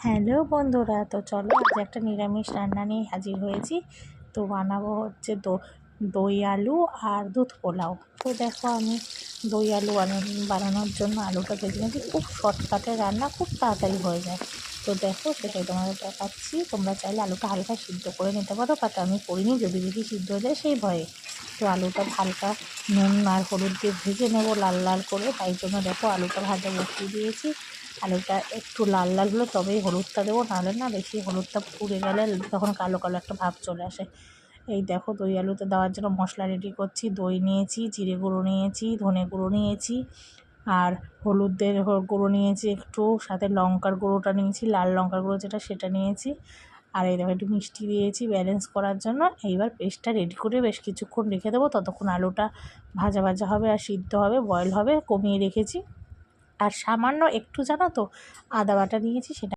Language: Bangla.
হ্যালো বন্ধুরা, তো চলো আজ একটা নিরামিষ রান্না নিয়ে হাজির হয়েছি। তো বানাবো হচ্ছে দই আলু আর দুধ পোলাও। তো দেখো, আমি দই আলু বানানোর জন্য আলুটা ভেজে নিয়েছি। খুব শর্টকাটের রান্না, খুব তাড়াতাড়ি হয়ে যায়। তো দেখো, সেটাই তোমাদের দেখাচ্ছি। তোমরা চাইলে আলুটা হালকা সিদ্ধ করে নিতে পারো, বাট আমি করিনি, যদি বেশি সিদ্ধ হয়ে যায় সেই ভয়ে। তো আলুটা হালকা নুন আর হলুদ দিয়ে ভেজে নেবো লাল লাল করে। তাই জন্য দেখো, আলুটা ভাজা বসিয়ে দিয়েছি। আলুটা একটু লাল লাল হলে তবেই হলুদটা দেবো, নাহলে না বেশি হলুদটা পুড়ে গেলে তখন কালো কালো একটা ভাব চলে আসে। এই দেখো, দই আলুতে দেওয়ার জন্য মশলা রেডি করছি। দই নিয়েছি, জিরে গুঁড়ো নিয়েছি, ধনে গুঁড়ো নিয়েছি, আর হলুদের গুঁড়ো নিয়েছি একটু, সাথে লঙ্কার গুঁড়োটা নিয়েছি, লাল লঙ্কার গুঁড়ো যেটা সেটা নিয়েছি। আর এই দেখো, একটু মিষ্টি দিয়েছি ব্যালেন্স করার জন্য। এইবার পেস্টটা রেডি করে বেশ কিছুক্ষণ রেখে দেবো, ততক্ষণ আলুটা ভাজা ভাজা হবে আর সিদ্ধ হবে, বয়েল হবে। কমিয়ে রেখেছি। আর সামান্য একটু জানো তো আদা বাটা দিয়েছি, সেটা